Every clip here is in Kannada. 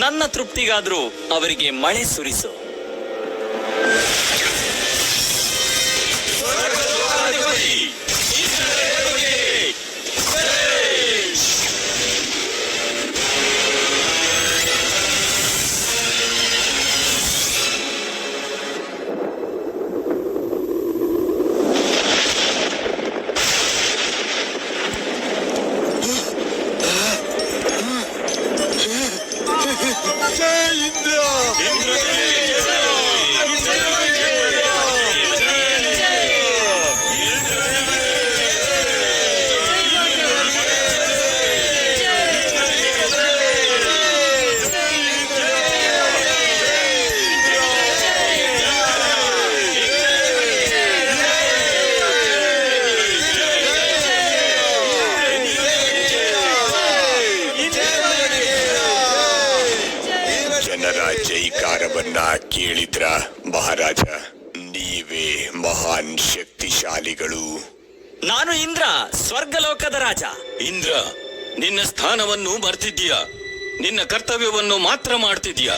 ನನ್ನ ತೃಪ್ತಿಗಾದ್ರೂ ಅವರಿಗೆ ಮಳೆ ಸುರಿಸು. ಜೈಕಾರವನ್ನ ಕೇಳಿದ್ರ ಮಹಾರಾಜ? ನೀವೇ ಮಹಾನ್ ಶಕ್ತಿಶಾಲಿಗಳು. ನಾನು ಇಂದ್ರ, ಸ್ವರ್ಗಲೋಕದ ರಾಜ. ಇಂದ್ರ, ನಿನ್ನ ಸ್ಥಾನವನ್ನು ಮರ್ತಿದ್ದೀಯ. ನಿನ್ನ ಕರ್ತವ್ಯವನ್ನು ಮಾತ್ರ ಮಾಡ್ತಿದ್ದೀಯ.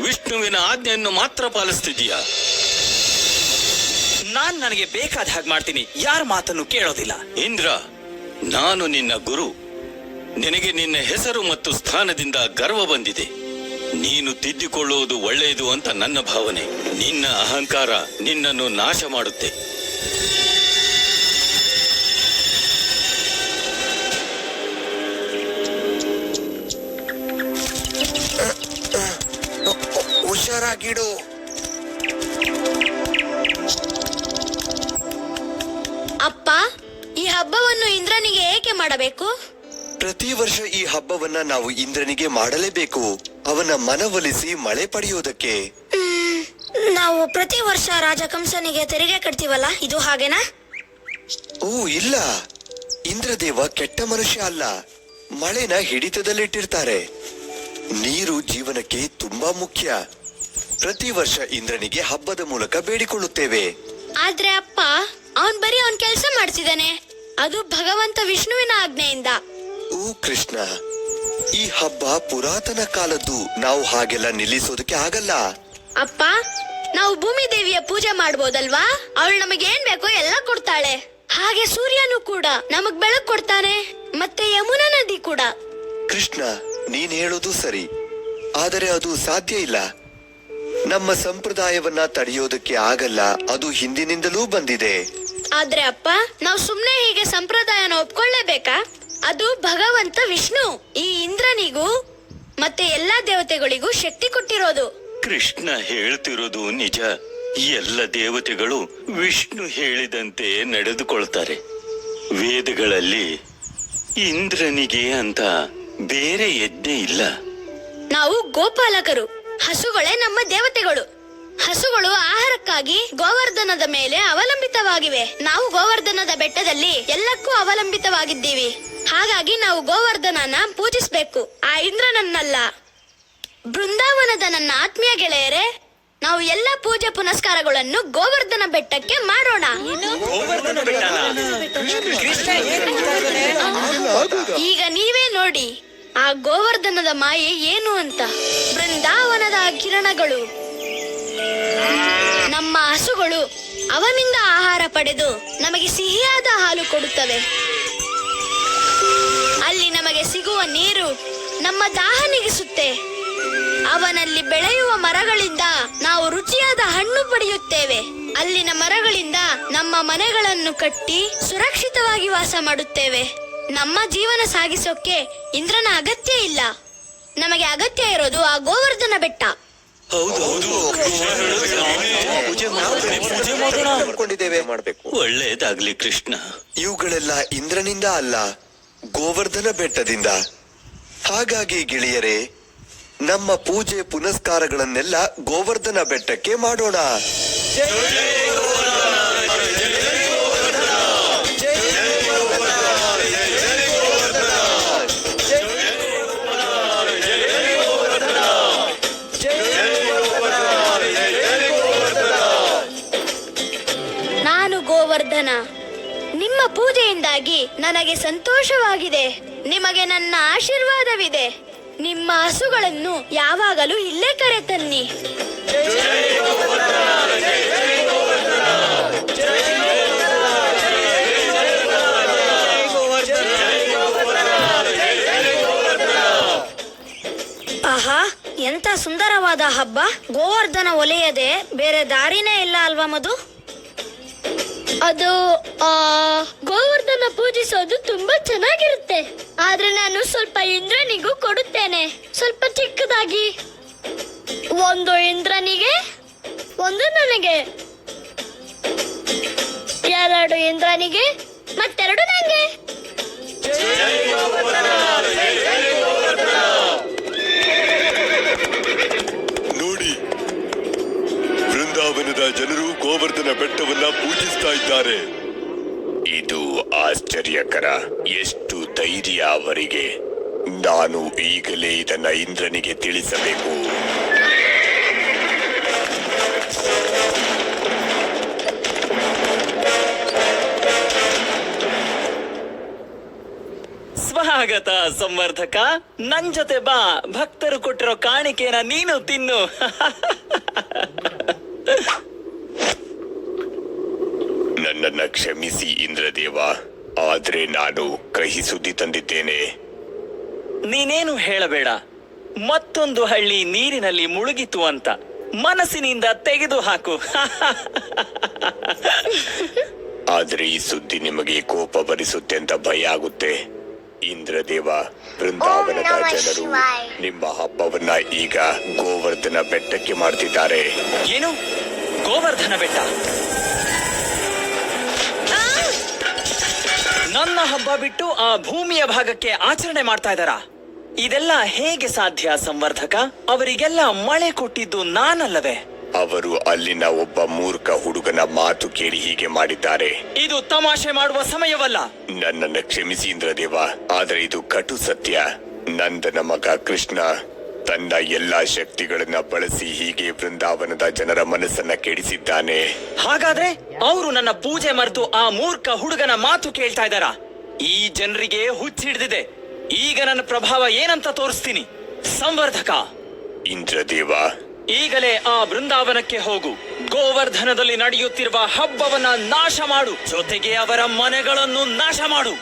ವಿಷ್ಣುವಿನ ಆಜ್ಞೆಯನ್ನು ಮಾತ್ರ ಪಾಲಿಸ್ತಿದ್ದೀಯ. ನಾನ್ ನನಗೆ ಬೇಕಾದ ಹಾಗೆ ಮಾಡ್ತೀನಿ, ಯಾರ ಮಾತನ್ನು ಕೇಳೋದಿಲ್ಲ. ಇಂದ್ರ, ನಾನು ನಿನ್ನ ಗುರು. ನಿನಗೆ ನಿನ್ನ ಹೆಸರು ಮತ್ತು ಸ್ಥಾನದಿಂದ ಗರ್ವ ಬಂದಿದೆ. ನೀನು ತಿದ್ದಿಕೊಳ್ಳುವುದು ಒಳ್ಳೆಯದು ಅಂತ ನನ್ನ ಭಾವನೆ. ನಿನ್ನ ಅಹಂಕಾರ ನಿನ್ನನ್ನು ನಾಶ ಮಾಡುತ್ತೆ. ಹುಷಾರಾಗಿಡು. ಅಪ್ಪ, ಈ ಹಬ್ಬವನ್ನು ಇಂದ್ರನಿಗೆ ಏಕೆ ಮಾಡಬೇಕು? ಪ್ರತಿ ವರ್ಷ ಈ ಹಬ್ಬವನ್ನ ನಾವು ಇಂದ್ರನಿಗೆ ಮಾಡಲೇಬೇಕು, ಅವನ ಮನವೊಲಿಸಿ ಮಳೆ ಪಡೆಯುವುದಕ್ಕೆ. ನಾವು ಪ್ರತಿ ವರ್ಷ ರಾಜ ಕಂಸನಿಗೆ ತೆರಿಗೆ ಕಟ್ತೀವಲ್ಲ, ಇದು ಹಾಗೇನಾ? ಓ ಇಲ್ಲ, ಇಂದ್ರದೇವ ಕೆಟ್ಟ ಮನುಷ್ಯ ಅಲ್ಲ. ಮಳೆನ ಹಿಡಿತದಲ್ಲಿಟ್ಟಿರ್ತಾರೆ. ನೀರು ಜೀವನಕ್ಕೆ ತುಂಬಾ ಮುಖ್ಯ. ಪ್ರತಿ ವರ್ಷ ಇಂದ್ರನಿಗೆ ಹಬ್ಬದ ಮೂಲಕ ಬೇಡಿಕೊಳ್ಳುತ್ತೇವೆ. ಆದ್ರೆ ಅಪ್ಪ, ಅವನ್ ಬರೀ ಅವನ್ ಕೆಲಸ ಮಾಡ್ತಿದ್ದಾನೆ. ಅದು ಭಗವಂತ ವಿಷ್ಣುವಿನ ಆಜ್ಞೆಯಿಂದ. ಓ ಕೃಷ್ಣ, ಈ ಹಬ್ಬ ಪುರಾತನ ಕಾಲದ್ದು. ನಾವು ಹಾಗೆಲ್ಲ ನಿಲ್ಲಿಸೋದಕ್ಕೆ ಆಗಲ್ಲ. ಅಪ್ಪ, ನಾವು ಭೂಮಿ ದೇವಿಯ ಪೂಜೆ ಮಾಡ್ಬೋದಲ್ವಾ? ಅವಳು ನಮಗೆ ಏನ್ ಬೇಕೋ ಎಲ್ಲ ಕೊಡ್ತಾಳೆ. ಹಾಗೆ ಸೂರ್ಯನು ಕೂಡ ನಮಗ್ ಬೆಳಕು ಕೊಡ್ತಾನೆ, ಮತ್ತೆ ಯಮುನಾ ನದಿ ಕೂಡ. ಕೃಷ್ಣ, ನೀನ್ ಹೇಳೋದು ಸರಿ, ಆದರೆ ಅದು ಸಾಧ್ಯ ಇಲ್ಲ. ನಮ್ಮ ಸಂಪ್ರದಾಯವನ್ನ ತಡೆಯೋದಕ್ಕೆ ಆಗಲ್ಲ, ಅದು ಹಿಂದಿನಿಂದಲೂ ಬಂದಿದೆ. ಆದ್ರೆ ಅಪ್ಪ, ನಾವು ಸುಮ್ನೆ ಹೀಗೆ ಸಂಪ್ರದಾಯನ ಒಪ್ಕೊಳ್ಳೇಬೇಕಾ? ಅದು ಭಗವಂತ ವಿಷ್ಣು ಈ ಇಂದ್ರನಿಗೂ ಮತ್ತೆ ಎಲ್ಲಾ ದೇವತೆಗಳಿಗೂ ಶಕ್ತಿ ಕೊಟ್ಟಿರೋದು. ಕೃಷ್ಣ ಹೇಳ್ತಿರೋದು ನಿಜ. ಎಲ್ಲ ದೇವತೆಗಳು ವಿಷ್ಣು ಹೇಳಿದಂತೆ ನಡೆದುಕೊಳ್ತಾರೆ. ವೇದಗಳಲ್ಲಿ ಇಂದ್ರನಿಗೆ ಅಂತ ಬೇರೆ ಯಜ್ಞ ಇಲ್ಲ. ನಾವು ಗೋಪಾಲಕರು. ಹಸುಗಳೇ ನಮ್ಮ ದೇವತೆಗಳು. ಹಸುಗಳು ಆಹಾರಕ್ಕಾಗಿ ಗೋವರ್ಧನದ ಮೇಲೆ ಅವಲಂಬಿತವಾಗಿವೆ. ನಾವು ಗೋವರ್ಧನದ ಬೆಟ್ಟದಲ್ಲಿ ಎಲ್ಲಕ್ಕೂ ಅವಲಂಬಿತವಾಗಿದ್ದೀವಿ. ಹಾಗಾಗಿ ನಾವು ಗೋವರ್ಧನನ ಪೂಜಿಸಬೇಕು, ಆ ಇಂದ್ರನನ್ನಲ್ಲ. ಬೃಂದಾವನದ ನನ್ನ ಆತ್ಮೀಯ ಗೆಳೆಯರೇ, ನಾವು ಎಲ್ಲ ಪೂಜೆ ಪುನಸ್ಕಾರಗಳನ್ನು ಗೋವರ್ಧನ ಬೆಟ್ಟಕ್ಕೆ ಮಾಡೋಣ. ಈಗ ನೀವೇ ನೋಡಿ ಆ ಗೋವರ್ಧನದ ಮಾಯೆ ಏನು ಅಂತ. ಬೃಂದಾವನದ ಕಿರಣಗಳು, ನಮ್ಮ ಹಸುಗಳು ಅವನಿಂದ ಆಹಾರ ಪಡೆದು ನಮಗೆ ಸಿಹಿಯಾದ ಹಾಲು ಕೊಡುತ್ತವೆ. ಅಲ್ಲಿ ನಮಗೆ ಸಿಗುವ ನೀರು ನಮ್ಮ ದಾಹ ನೀಗಿಸುತ್ತೆ. ಅವನಲ್ಲಿ ಬೆಳೆಯುವ ಮರಗಳಿಂದ ನಾವು ರುಚಿಯಾದ ಹಣ್ಣು ಪಡೆಯುತ್ತೇವೆ. ಅಲ್ಲಿನ ಮರಗಳಿಂದ ನಮ್ಮ ಮನೆಗಳನ್ನು ಕಟ್ಟಿ ಸುರಕ್ಷಿತವಾಗಿ ವಾಸ ಮಾಡುತ್ತೇವೆ. ನಮ್ಮ ಜೀವನ ಸಾಗಿಸೋಕೆ ಇಂದ್ರನ ಅಗತ್ಯ ಇಲ್ಲ. ನಮಗೆ ಅಗತ್ಯ ಇರೋದು ಆ ಗೋವರ್ಧನ ಬೆಟ್ಟ. ಒಳ್ಳೆಯದಾಗ್ಲಿ ಕೃಷ್ಣ. ಇವುಗಳೆಲ್ಲ ಇಂದ್ರನಿಂದ ಅಲ್ಲ, ಗೋವರ್ಧನ ಬೆಟ್ಟದಿಂದ. ಹಾಗಾಗಿ ಗೆಳೆಯರೇ, ನಮ್ಮ ಪೂಜೆ ಪುನಸ್ಕಾರಗಳನ್ನೆಲ್ಲ ಗೋವರ್ಧನ ಬೆಟ್ಟಕ್ಕೆ ಮಾಡೋಣ. ನಾನು ಗೋವರ್ಧನ. ನಿಮ್ಮ ಪೂಜೆಯಿಂದಾಗಿ ನನಗೆ ಸಂತೋಷವಾಗಿದೆ. ನಿಮಗೆ ನನ್ನ ಆಶೀರ್ವಾದವಿದೆ. ನಿಮ್ಮ ಹಸುಗಳನ್ನು ಯಾವಾಗಲೂ ಇಲ್ಲೇ ಕರೆತನ್ನಿ. ಆಹಾ, ಎಂತ ಸುಂದರವಾದ ಹಬ್ಬ. ಗೋವರ್ಧನ ಒಲೆಯದೆ ಬೇರೆ ದಾರಿನೇ ಇಲ್ಲ ಅಲ್ವಾ ಮಧು? ಅದು ಗೋವರ್ಧನ ಪೂಜಿಸೋದು ತುಂಬಾ ಚೆನ್ನಾಗಿರುತ್ತೆ. ಆದ್ರೆ ನಾನು ಸ್ವಲ್ಪ ಇಂದ್ರನಿಗೂ ಕೊಡುತ್ತೇನೆ, ಸ್ವಲ್ಪ ಚಿಕ್ಕದಾಗಿ. ಒಂದು ಇಂದ್ರನಿಗೆ, ಒಂದು ನನಗೆ. 2 ಇಂದ್ರನಿಗೆ, ಮತ್ತೆರಡು ನನಗೆ. ನೋಡಿ, ವೃಂದಾವನದ ಜನರು ಗೋವರ್ಧನ ಬೆಟ್ಟವನ್ನ ಪೂಜಿಸ್ತಾ ಇದ್ದಾರೆ. ಇದು ಆಶ್ಚರ್ಯಕರ. ಎಷ್ಟು ಧೈರ್ಯ ಅವರಿಗೆ. ನಾನು ಈಗಲೇ ಇದನ್ನ ಇಂದ್ರನಿಗೆ ತಿಳಿಸಬೇಕು. ಸ್ವಾಗತ ಸಂವರ್ಧಕ. ನನ್ ಜೊತೆ ಬಾ, ಭಕ್ತರು ಕೊಟ್ಟಿರೋ ಕಾಣಿಕೆನ ನೀನು ತಿನ್ನು. ನನ್ನನ್ನ ಕ್ಷಮಿಸಿ ಇಂದ್ರದೇವ, ಆದ್ರೆ ನಾನು ಕಹಿ ಸುದ್ದಿ ತಂದಿದ್ದೇನೆ. ನೀನೇನು ಹೇಳಬೇಡ. ಮತ್ತೊಂದು ಹಳ್ಳಿ ನೀರಿನಲ್ಲಿ ಮುಳುಗಿತು ಅಂತ ಮನಸ್ಸಿನಿಂದ ತೆಗೆದು ಹಾಕು. ಆದ್ರೆ ಈ ಸುದ್ದಿ ನಿಮಗೆ ಕೋಪ ಬರಿಸುತ್ತೆ ಅಂತ ಭಯ ಆಗುತ್ತೆ. ಇಂದ್ರದೇವ, ಬೃಂದಾವನದ ಜನರು ನಿಮ್ಮ ಹಬ್ಬವನ್ನ ಈಗ ಗೋವರ್ಧನ ಬೆಟ್ಟಕ್ಕೆ ಮಾಡ್ತಿದ್ದಾರೆ. ಏನು? ಗೋವರ್ಧನ ಬೆಟ್ಟ? ನನ್ನ ಹಬ್ಬ ಬಿಟ್ಟು ಆ ಭೂಮಿಯ ಭಾಗಕ್ಕೆ ಆಚರಣೆ ಮಾಡ್ತಾ ಇದ್ದಾರಾ? ಇದೆಲ್ಲ ಹೇಗೆ ಸಾಧ್ಯ ಸಂವರ್ಧಕ? ಅವರಿಗೆಲ್ಲ ಮಳೆ ಕೊಟ್ಟಿದ್ದು ನಾನಲ್ಲವೇ? ಅವರು ಅಲ್ಲಿನ ಒಬ್ಬ ಮೂರ್ಖ ಹುಡುಗನ ಮಾತು ಕೇಳಿ ಹೀಗೆ ಮಾಡಿದ್ದಾರೆ. ಇದು ತಮಾಷೆ ಮಾಡುವ ಸಮಯವಲ್ಲ. ನನ್ನನ್ನು ಕ್ಷಮಿಸಿ ಇಂದ್ರದೇವ, ಆದರೆ ಇದು ಕಟು ಸತ್ಯ. ನಂದನ ಮಗ ಕೃಷ್ಣ ತನ್ನ ಎಲ್ಲಾ ಶಕ್ತಿಗಳನ್ನ ಬಳಸಿ ಹೀಗೆ ವೃಂದಾವನದ ಜನರ ಮನಸ್ಸನ್ನ ಕೆಡಿಸಿದ್ದಾನೆ. ಹಾಗಾದ್ರೆ ಅವರು ನನ್ನ ಪೂಜೆ ಮರೆತು ಆ ಮೂರ್ಖ ಹುಡುಗನ ಮಾತು ಕೇಳ್ತಾ ಇದ್ದಾರಾ? ಈ ಜನರಿಗೆ ಹುಚ್ಚಿಡ್ದಿದೆ. ಈಗ ನನ್ನ ಪ್ರಭಾವ ಏನಂತ ತೋರಿಸ್ತೀನಿ. ಸಂವರ್ಧಕ, ಇಂದ್ರದೇವ, ಈಗಲೇ ಆ ಬೃಂದಾವನಕ್ಕೆ ಹೋಗು. ಗೋವರ್ಧನದಲ್ಲಿ ನಡೆಯುತ್ತಿರುವ ಹಬ್ಬವನ್ನ ನಾಶ ಮಾಡು, ಜೊತೆಗೆ ಅವರ ಮನೆಗಳನ್ನು ನಾಶ ಮಾಡು.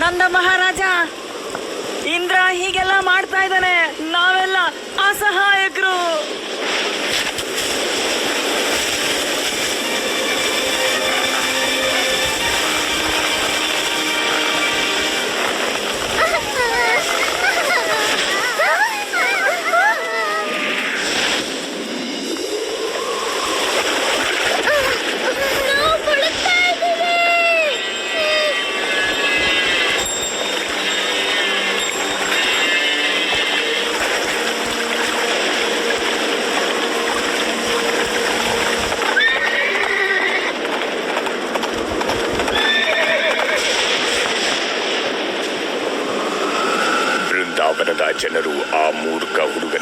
ನಂದ ಮಹಾರಾಜ, ಇಂದ್ರ ಹೀಗೆಲ್ಲ ಮಾಡ್ತಾ ಇದ್ದಾನೆ. ನಾವೆಲ್ಲ ಅಸಹಾಯಕರು.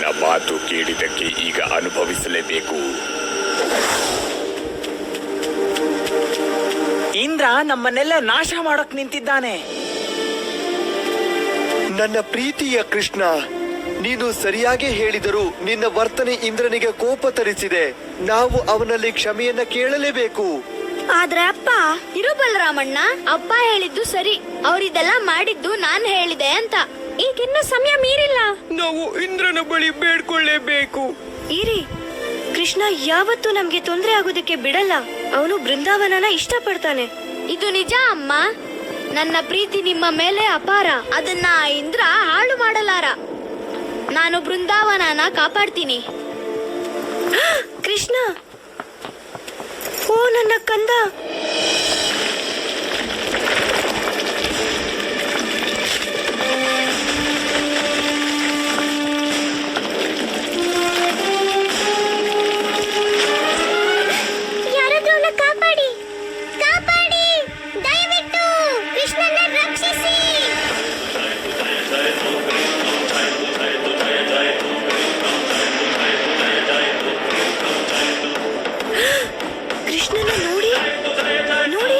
ನನ್ನ ಮಾತು ಕೇಳಿದಕ್ಕೆ ಈಗ ಅನುಭವಿಸಲೇಬೇಕು. ಇಂದ್ರ ನಮ್ಮನ್ನೆಲ್ಲ ನಾಶ ಮಾಡಕ್ ನಿಂತಿದ್ದಾನೆ. ನನ್ನ ಪ್ರೀತಿಯ ಕೃಷ್ಣ, ನೀನು ಸರಿಯಾಗಿ ಹೇಳಿದರೂ ನಿನ್ನ ವರ್ತನೆ ಇಂದ್ರನಿಗೆ ಕೋಪ ತರಿಸಿದೆ. ನಾವು ಅವನಲ್ಲಿ ಕ್ಷಮೆಯನ್ನ ಕೇಳಲೇಬೇಕು. ಆದ್ರೆ ಅಪ್ಪ, ಇರು ಬಲರಾಮಣ್ಣ, ಅಪ್ಪ ಹೇಳಿದ್ದು ಸರಿ. ಅವರಿದೆಲ್ಲ ಮಾಡಿದ್ದು ನಾನ್ ಹೇಳಿದೆ ಅಂತ. ಈಗಿನ್ನೂ ಸಮಯ ಮೀರಿಲ್ಲ. ನಾವು ಇಂದ್ರನ ಬಳಿ ಬೇಡ್ಕೊಳ್ಳೇಬೇಕು. ಇರಿ, ಕೃಷ್ಣ ಯಾವತ್ತೂ ನಮ್ಗೆ ತೊಂದರೆ ಆಗೋದಕ್ಕೆ ಬಿಡಲ್ಲ. ಅವನು ಬೃಂದಾವನನ ಇಷ್ಟಪಡ್ತಾನೆ. ಇದು ನಿಜ ಅಮ್ಮ. ನನ್ನ ಪ್ರೀತಿ ನಿಮ್ಮ ಮೇಲೆ ಅಪಾರ. ಅದನ್ನ ಇಂದ್ರ ಹಾಳು ಮಾಡಲಾರ. ನಾನು ಬೃಂದಾವನನ ಕಾಪಾಡ್ತೀನಿ. ಕೃಷ್ಣ, ಓ ನನ್ನ ಕಂದ. ಯಾರಾದ್ರೂ ಕಾಪಾಡಿ, ಕಾಪಾಡಿ, ದಯವಿಟ್ಟು ಕೃಷ್ಣನ ರಕ್ಷಿಸಿ. ಕೃಷ್ಣನ ನೋಡಿ ನೋಡಿ.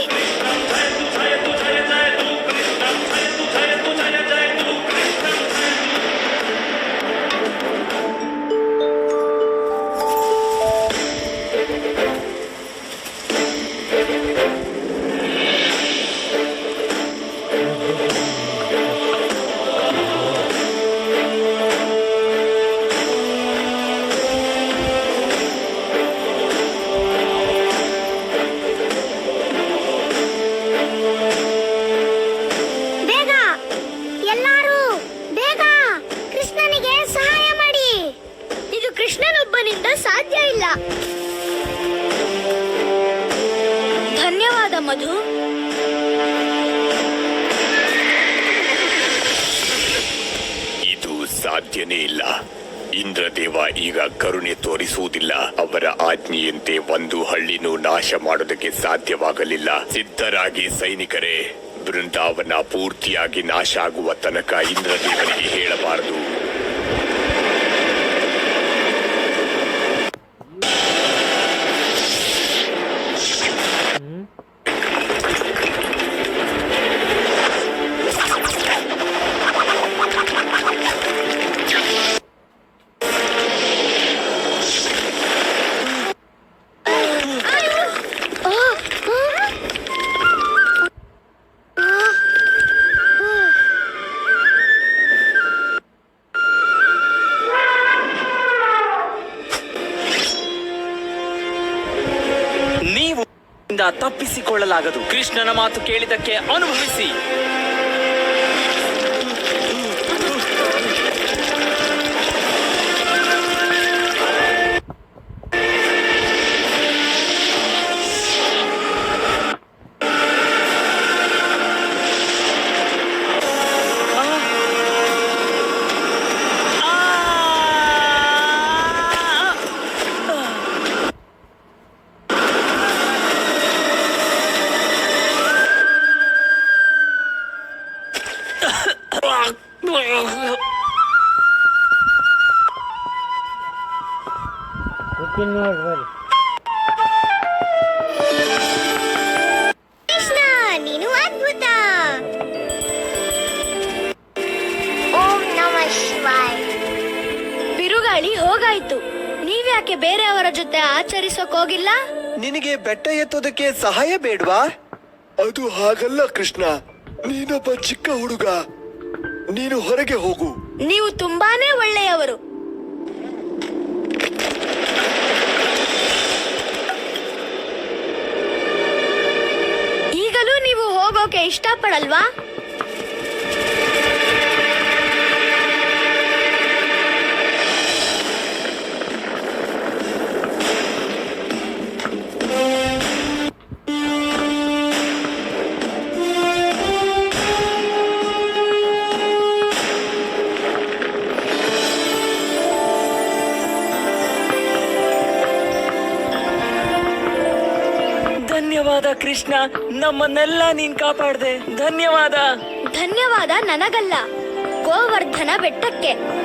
ಬೇಗ ಎಲ್ಲರೂ ಬೇಗ ಕೃಷ್ಣನಿಗೆ ಸಹಾಯ ಮಾಡಿ. ಇದು ಕೃಷ್ಣನೊಬ್ಬನಿಂದ ಸಾಧ್ಯ ಇಲ್ಲ. ಧನ್ಯವಾದ ಮಧು. ಇದು ಸಾಧ್ಯನೇ ಇಲ್ಲ. ಇಂದ್ರದೇವ ಈಗ ಕರುಣೆ ತೋರಿಸುವುದಿಲ್ಲ. ಅವರ ಆಜ್ಞೆಯಂತೆ ಒಂದು ಹಳ್ಳಿನೂ ನಾಶ ಮಾಡೋದಕ್ಕೆ ಸಾಧ್ಯವಾಗಲಿಲ್ಲ. ಸಿದ್ಧರಾಗಿ ಸೈನಿಕರೇ, ಬೃಂದಾವನ ಪೂರ್ತಿಯಾಗಿ ನಾಶ ಆಗುವ ತನಕ ಇಂದ್ರದೇವರಿಗೆ ಹೇಳಬಾರದು. ನೀವು ತಪ್ಪಿಸಿಕೊಳ್ಳಲಾಗದು. ಕೃಷ್ಣನ ಮಾತು ಕೇಳಿದಕ್ಕೆ ಅನುಭವಿಸಿ. ಕೃಷ್ಣ, ನೀನು ಅದ್ಭುತ. ಓಂ ನಮಃ ಶಿವಾಯ. ಬಿರುಗಾಳಿ ಹೋಗಾಯ್ತು. ನೀವ್ಯಾಕೆ ಬೇರೆಯವರ ಜೊತೆ ಆಚರಿಸೋಕ್ ಹೋಗಿಲ್ಲ? ನಿನಗೆ ಬೆಟ್ಟ ಎತ್ತೋದಕ್ಕೆ ಸಹಾಯ ಬೇಡ್ವಾ? ಅದು ಹಾಗಲ್ಲ ಕೃಷ್ಣ, ನೀನೊಬ್ಬ ಚಿಕ್ಕ ಹುಡುಗ. ನೀನು ಹೊರಗೆ ಹೋಗು. ನೀವು ತುಂಬಾನೇ ಒಳ್ಳೆಯವರು. ಈಗಲೂ ನೀವು ಹೋಗೋಕೆ ಇಷ್ಟಪಡಲ್ವಾ? ಧನ್ಯವಾದ ಕೃಷ್ಣ, ನಮ್ಮನ್ನೆಲ್ಲ ನೀನ್ ಕಾಪಾಡ್ದೆ. ಧನ್ಯವಾದ. ಧನ್ಯವಾದ ನನಗಲ್ಲ, ಗೋವರ್ಧನ ಬೆಟ್ಟಕ್ಕೆ.